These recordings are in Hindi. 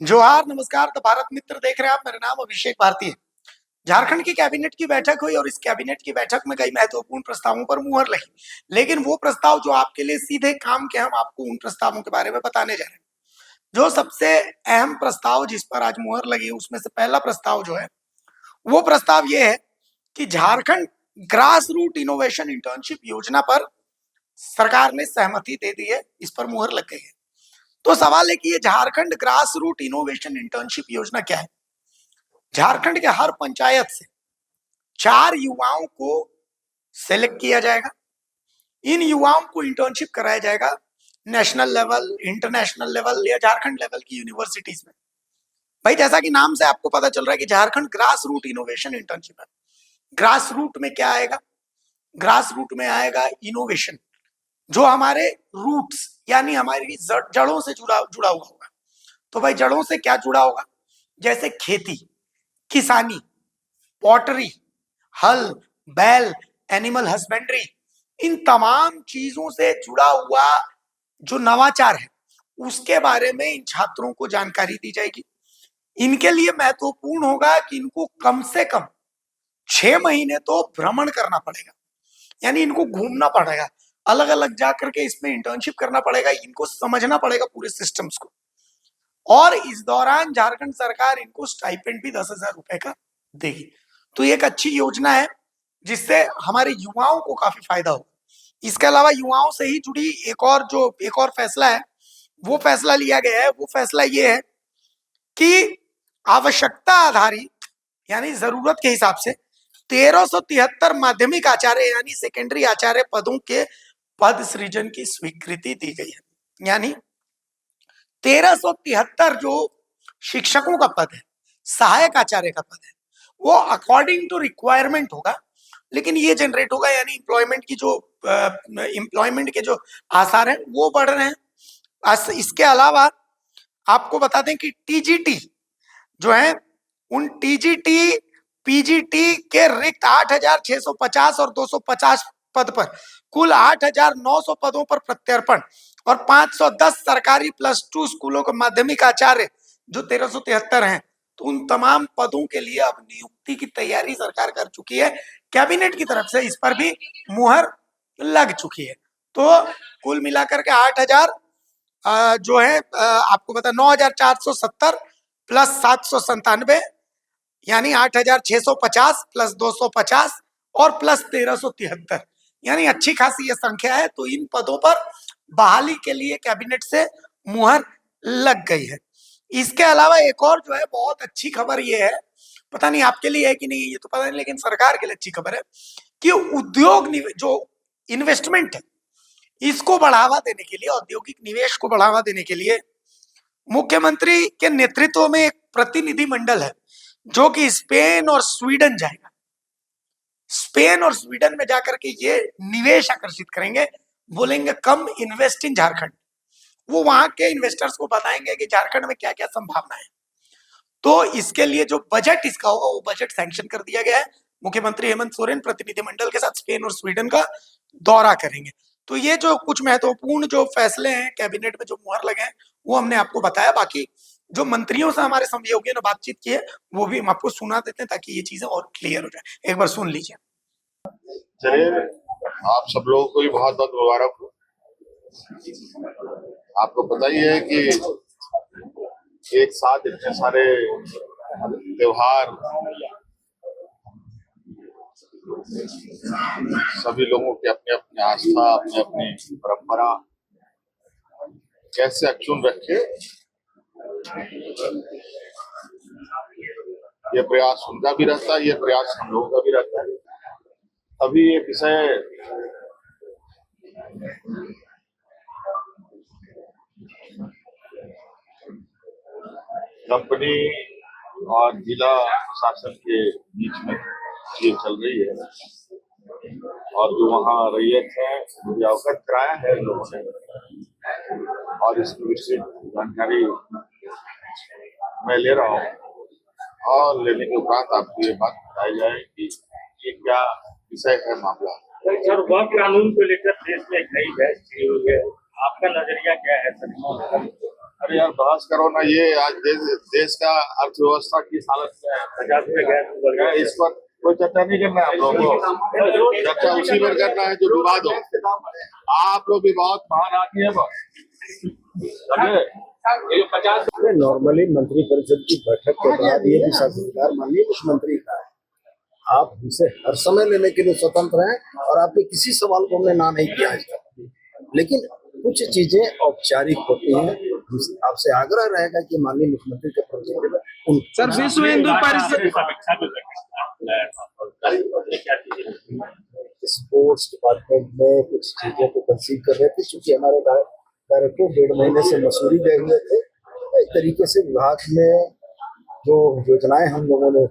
जोहार, नमस्कार। द भारत मित्र देख रहे हैं आप। मेरा नाम अभिषेक भारती है। झारखंड की कैबिनेट की बैठक हुई और इस कैबिनेट की बैठक में कई महत्वपूर्ण प्रस्तावों पर मुहर लगी। लेकिन वो प्रस्ताव जो आपके लिए सीधे काम के, हम आपको उन प्रस्तावों के बारे में बताने जा रहे हैं। जो सबसे अहम प्रस्ताव जिस पर आज मुहर लगी, उसमें से पहला प्रस्ताव जो है वो प्रस्ताव ये है कि Jharkhand grass root innovation internship योजना पर सरकार ने सहमति दे दी है। इस पर मुहर लग गई है। तो सवाल है कि ये Jharkhand grass root innovation internship योजना क्या है। झारखंड के हर पंचायत से 4 युवाओं को सेलेक्ट किया जाएगा। इन युवाओं को इंटर्नशिप कराया जाएगा नेशनल लेवल, इंटरनेशनल लेवल या झारखंड लेवल की यूनिवर्सिटीज में। भाई, जैसा कि नाम से आपको पता चल रहा है कि Jharkhand grass root innovation internship है। ग्रास रूट में क्या आएगा? ग्रास रूट में आएगा इनोवेशन, जो हमारे रूट्स यानी हमारी जड़ों से जुड़ा हुआ होगा। तो भाई, जड़ों से क्या जुड़ा होगा? जैसे खेती, किसानी, पॉटरी, हल, बैल, एनिमल हस्बेंड्री, इन तमाम चीजों से जुड़ा हुआ जो नवाचार है उसके बारे में इन छात्रों को जानकारी दी जाएगी। इनके लिए महत्वपूर्ण होगा कि इनको कम से कम 6 महीने तो भ्रमण करना पड़ेगा, यानी इनको घूमना पड़ेगा, अलग अलग जाकर के इसमें इंटर्नशिप करना पड़ेगा, इनको समझना पड़ेगा पूरे सिस्टम्स को। और इस दौरान झारखंड सरकार इनको स्टाइपेंड भी 10,000 रुपए का देगी। तो एक अच्छी योजना है जिससे हमारे युवाओं को काफी फायदा होगा। इसके अलावा युवाओं से ही जुड़ी एक और फैसला है, वो फैसला लिया गया है। वो फैसला ये है कि आवश्यकता आधारित यानी जरूरत के हिसाब से 1373 माध्यमिक आचार्य यानी सेकेंडरी आचार्य पदों के पद सृजन की स्वीकृति दी गई है। यानी 1373 जो शिक्षकों का पद है, सहायक आचार्य का पद है, वो अकॉर्डिंग टू रिक्वायरमेंट होगा, लेकिन ये जनरेट होगा, यानी एम्प्लॉयमेंट के जो आसार हैं वो बढ़ रहे हैं। इसके अलावा आपको बता दें कि टीजीटी जो है, उन टीजीटी पीजीटी के रिक्त 8,650 और 250 पद पर कुल 8,900 पदों पर प्रत्यर्पण और 510 सरकारी +2 स्कूलों के माध्यमिक आचार्य जो 1373 हैं, तो उन तमाम पदों के लिए अब नियुक्ति की तैयारी सरकार कर चुकी है। कैबिनेट की तरफ से इस पर भी मुहर लग चुकी है। तो कुल मिलाकर के 8,000 जो है आपको बता 9,470 प्लस 797 यानी 8,650 प्लस 250 और प्लस 1,373, यानी अच्छी खासी ये संख्या है। तो इन पदों पर बहाली के लिए कैबिनेट से मुहर लग गई है। इसके अलावा एक और जो है बहुत अच्छी खबर ये है, पता नहीं आपके लिए है कि नहीं, ये तो पता नहीं, लेकिन सरकार के लिए अच्छी खबर है कि उद्योग जो इन्वेस्टमेंट है इसको बढ़ावा देने के लिए, औद्योगिक निवेश को बढ़ावा देने के लिए मुख्यमंत्री के नेतृत्व में एक प्रतिनिधि मंडल है जो कि स्पेन और स्वीडन जाएगा। स्पेन और स्वीडन में जाकर के ये निवेश आकर्षित करेंगे, बोलेंगे कम इन्वेस्ट इन झारखंड। वो वहां के इन्वेस्टर्स को बताएंगे कि झारखंड में क्या क्या संभावना है। तो इसके लिए जो बजट इसका होगा वो बजट सैंक्शन कर दिया गया है। मुख्यमंत्री हेमंत सोरेन प्रतिनिधिमंडल के साथ स्पेन और स्वीडन का दौरा करेंगे। तो ये जो कुछ महत्वपूर्ण जो फैसले हैं कैबिनेट में जो मुहर लगे हैं वो हमने आपको बताया। बाकी जो मंत्रियों से हमारे सहयोगियों ने बातचीत की है वो भी हम आपको सुना देते हैं ताकि ये चीजें और क्लियर हो जाए। एक बार सुन लीजिए। चलिए, आप सब लोगों को भी बहुत बहुत मुबारक हो। आपको पता ही है कि एक साथ इतने सारे त्योहार सभी लोगों की अपनी अपनी आस्था, अपनी अपनी परंपरा कैसे अक्षुण्ण रखे, ये प्रयास उनका भी रहता है, ये प्रयास हम लोगों का भी रहता है। अभी ये विषय कंपनी और जिला प्रशासन के बीच में ये चल रही है, और जो वहाँ रैयत है मुझे अवगत कराया है लोगों ने, और इसकी विस्तृत जानकारी मैं ले रहा हूँ। और लेने के उपरांत आपको ये बात बताई जाए कि ये क्या विषय है, मामला। सर, वह कानून को लेकर देश में कई बहस शुरू हुई है, आपका नजरिया क्या है सर? अरे यार बहस करो ना, ये आज देश का अर्थव्यवस्था की हालत क्या है, 50 रुपए गैस बढ़ गया, इस पर कोई चर्चा नहीं करना है आप लोगों को। चर्चा उसी पर करना है जो विवाद हो। आप लोग भी बहुत महान आदमी है नॉर्मली मंत्रिपरिषद की बैठक के बाद ये विशेषाधिकार माननीय मुख्यमंत्री का है। आप हमसे हर समय लेने के लिए स्वतंत्र हैं और आपके किसी सवाल को हमने ना नहीं किया आज तक, लेकिन कुछ चीजें औपचारिक होती हैं। आपसे आग्रह रहेगा कि माननीय मुख्यमंत्री के प्रति सर विश्व हिंदू परिषद स्पोर्ट्स डिपार्टमेंट में कुछ चीजें को कंसीव कर रहे थे, क्योंकि हमारे डायरेक्टर 1.5 महीने से मसूरी गए हुए थे। एक तरीके से विभाग में जो योजनाएं हम लोगों ने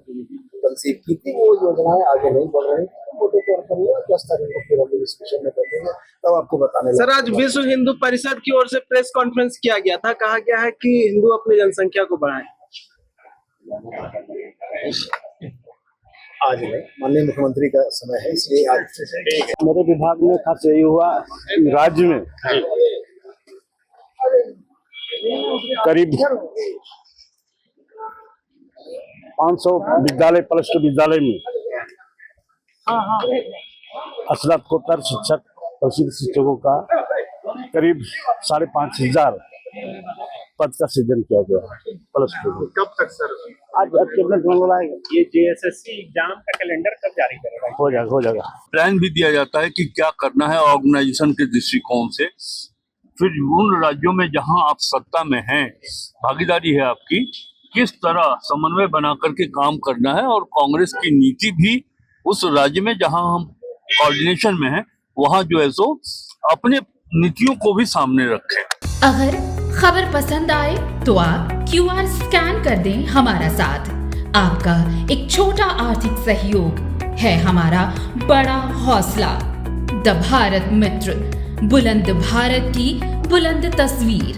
कंसीव की थी वो योजनाएं आगे नहीं बढ़ रही, मोटे तौर पर 10 तारीख को फिर हम डिस्कशन में करेंगे, तब आपको बताने सर आज विश्व हिंदू परिषद की ओर से प्रेस कॉन्फ्रेंस किया गया था, कहा गया है कि हिंदू अपनी जनसंख्या को बढ़ाएं। आज नहीं, माननीय मुख्यमंत्री का समय है, इसलिए आज मेरे विभाग में खास यही हुआ, राज्य में करीब 500 विद्यालय प्लस टू विद्यालय में स्नातकोत्तर शिक्षक प्रशिक्षित शिक्षकों का करीब 5,500 पद का सृजन किया गया प्लस टू। कब तक सर? आज कैबिनेट में बोला है ये जेएसएससी एग्जाम का कैलेंडर कब जारी करेगा? हो जाएगा। प्लान भी दिया जाता है कि क्या करना है ऑर्गेनाइजेशन के दृष्टिकोण से। फिर उन राज्यों में जहां आप सत्ता में हैं, भागीदारी है आपकी, किस तरह समन्वय बना करके काम करना है, और कांग्रेस की नीति भी उस राज्य में जहां हम कोऑर्डिनेशन में हैं वहां जो है सो अपने नीतियों को भी सामने रखें। अगर खबर पसंद आए तो आप QR स्कैन कर दें हमारा साथ। आपका एक छोटा आर्थिक सहयोग है हमारा बड़ा हौसला। द भारत मित्र, बुलंद भारत की बुलंद तस्वीर।